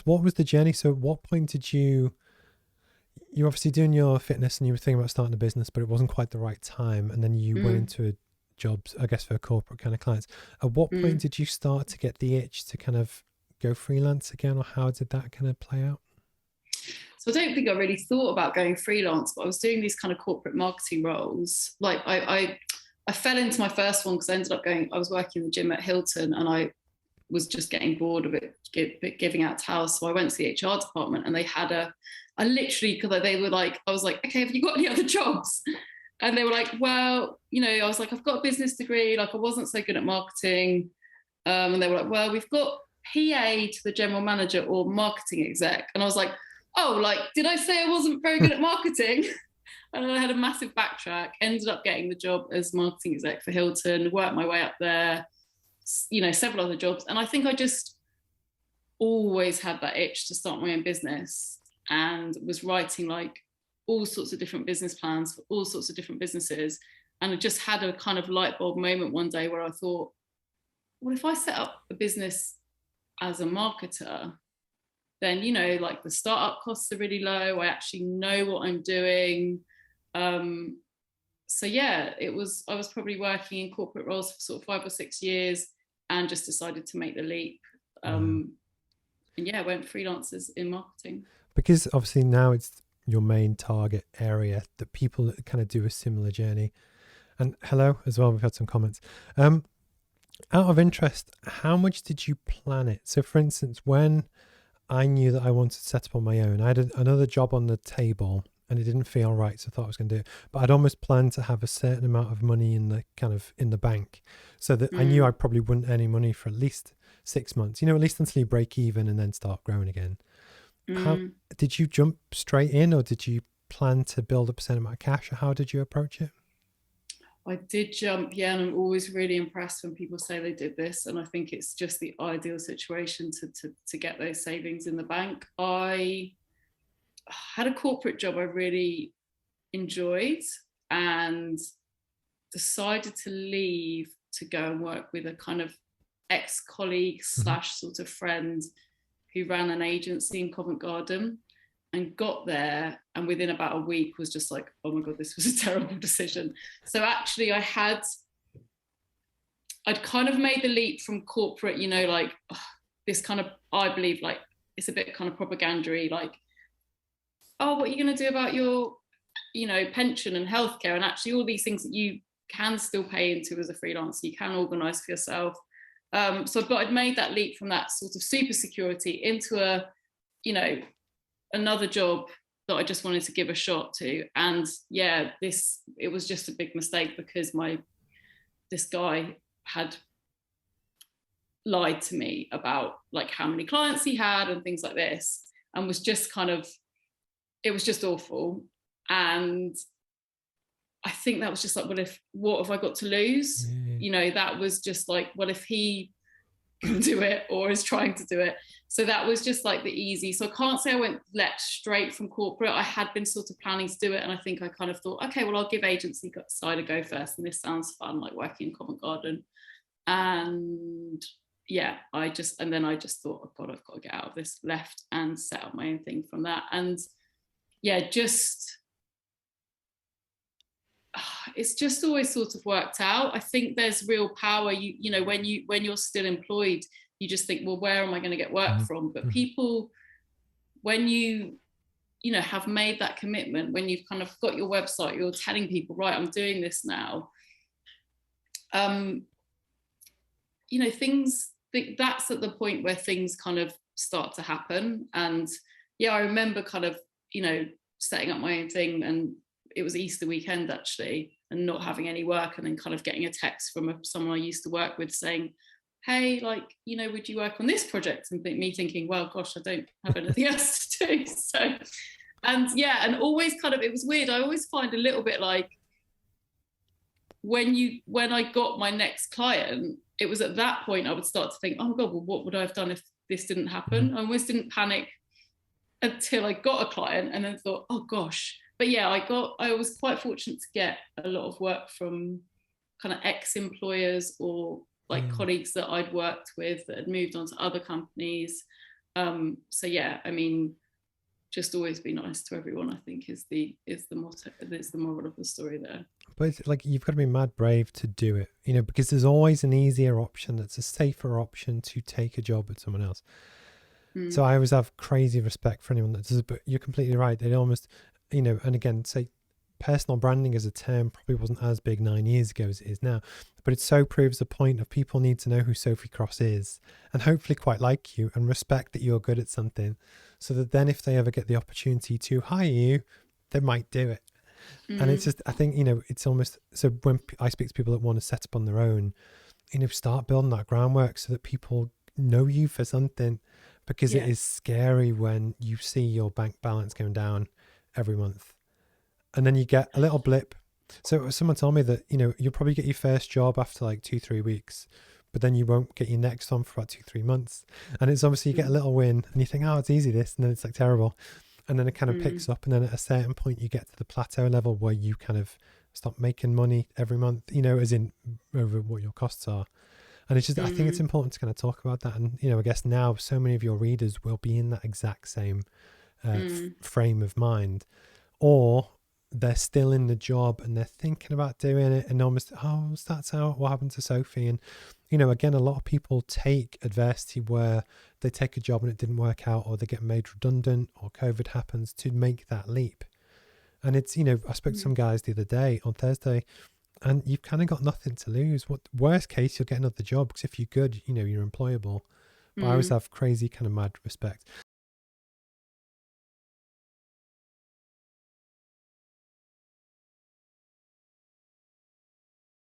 what was the journey? So at what point did you're obviously doing your fitness and you were thinking about starting a business, but it wasn't quite the right time. And then you went Mm, into a jobs, I guess, for corporate kind of clients. At what point mm. did you start to get the itch to kind of go freelance again, or how did that kind of play out? So I don't think I really thought about going freelance, but I was doing these kind of corporate marketing roles. Like I fell into my first one because I ended up going, I was working in the gym at Hilton and I was just getting bored of it, giving out towels. So I went to the HR department and they had I literally, because they were like, I was like, okay, have you got any other jobs? And they were like, well, I was like, I've got a business degree. Like I wasn't so good at marketing. And they were like, well, we've got PA to the general manager or marketing exec. And I was like, oh, like, did I say I wasn't very good at marketing? And I had a massive backtrack, ended up getting the job as marketing exec for Hilton, worked my way up there, several other jobs. And I think I just always had that itch to start my own business and was writing like all sorts of different business plans for all sorts of different businesses. And I just had a kind of light bulb moment one day where I thought, well, if I set up a business as a marketer, then, like the startup costs are really low. I actually know what I'm doing. So yeah, I was probably working in corporate roles for sort of 5 or 6 years and just decided to make the leap. Wow. And yeah, went freelancers in marketing. Because obviously now it's your main target area that people that kind of do a similar journey. And hello as well, we've had some comments. Out of interest, how much did you plan it? So for instance, when I knew that I wanted to set up on my own, I had another job on the table and it didn't feel right, so I thought I was going to do it. But I'd almost planned to have a certain amount of money in the kind of in the bank, so that I knew I Mm, probably wouldn't earn any money for at least 6 months. At least until you break even and then start growing again. How mm. did you jump straight in, or did you plan to build up a certain amount of cash, or how did you approach it? I did jump, yeah, and I'm always really impressed when people say they did this. And I think it's just the ideal situation to get those savings in the bank. I had a corporate job I really enjoyed and decided to leave to go and work with a kind of ex-colleague Hmm. slash sort of friend who ran an agency in Covent Garden, and got there and within about a week was just like, oh my god, this was a terrible decision. So actually I'd kind of made the leap from corporate, like this kind of, I believe, like it's a bit kind of propaganda-y, like, oh, what are you going to do about your pension and healthcare, and actually all these things that you can still pay into as a freelancer, you can organize for yourself. But I'd made that leap from that sort of super security into you know another job that I just wanted to give a shot to. And yeah, it was just a big mistake because this guy had lied to me about like how many clients he had and things like this, and was just kind of, it was just awful. And I think that was just like, what have I got to lose? Yeah. That was just like, well, if he can do it or is trying to do it. So that was just like the easy. So I can't say I went left straight from corporate. I had been sort of planning to do it. And I think I kind of thought, okay, well, I'll give agency side a go first. And this sounds fun, like working in Covent Garden. And yeah, and then I just thought, oh God, I've got to get out of this, left and set up my own thing from that. And yeah, it's just always sort of worked out. I think there's real power. When you're still employed, you just think, well, where am I going to get work Mhm. from? But Mhm. people, when have made that commitment, when you've kind of got your website, you're telling people, right, I'm doing this now. Um, things. That's at the point where things kind of start to happen. And yeah, I remember kind of setting up my own thing, and it was Easter weekend actually, and not having any work, and then kind of getting a text from someone I used to work with saying, hey, like, would you work on this project? And me thinking, well, gosh, I don't have anything else to do. So, and yeah, and always kind of, it was weird. I always find a little bit like when I got my next client, it was at that point I would start to think, oh God, well, what would I have done if this didn't Mhm. happen? I almost didn't panic until I got a client, and then thought, oh gosh. But yeah, I was quite fortunate to get a lot of work from kind of ex-employers or like Yeah. colleagues that I'd worked with that had moved on to other companies. So yeah, I mean, just always be nice to everyone, I think is the motto, is the moral of the story there. But it's like you've got to be mad brave to do it, you know, because there's always an easier option that's a safer option to take a job with someone else. So I always have crazy respect for anyone that does it, but you're completely right. They almost, you know, and again, say personal branding as a term probably wasn't as big 9 years ago as it is now, but it so proves the point of people need to know who Sophie Cross is and hopefully quite like you and respect that you're good at something, so that then if they ever get the opportunity to hire you, they might do it. And it's just, I think, you know, it's almost, so when I speak to people that want to set up on their own, you know, start building that groundwork so that people know you for something, because it is scary when you see your bank balance going down every month and then you get a little blip. So someone told me that, you know, you'll probably get your first job after like 2-3 weeks, but then you won't get your next one for about 2-3 months. And it's obviously you get a little win and you think, oh, it's easy this, and then it's like terrible. And then it kind of picks up, and then at a certain point you get to the plateau level where you kind of stop making money every month, you know, as in over what your costs are. And it's just, I think it's important to kind of talk about that. And, you know, I guess now so many of your readers will be in that exact same frame of mind, or they're still in the job and they're thinking about doing it and almost, oh, that's how what happened to Sophie. And, you know, again, a lot of people take adversity where they take a job and it didn't work out, or they get made redundant, or COVID happens, to make that leap. And it's, you know, I spoke to some guys the other day on Thursday, and you've kind of got nothing to lose. What worst case, you'll get another job, because if you're good, you know, you're employable. But I always have crazy kind of mad respect.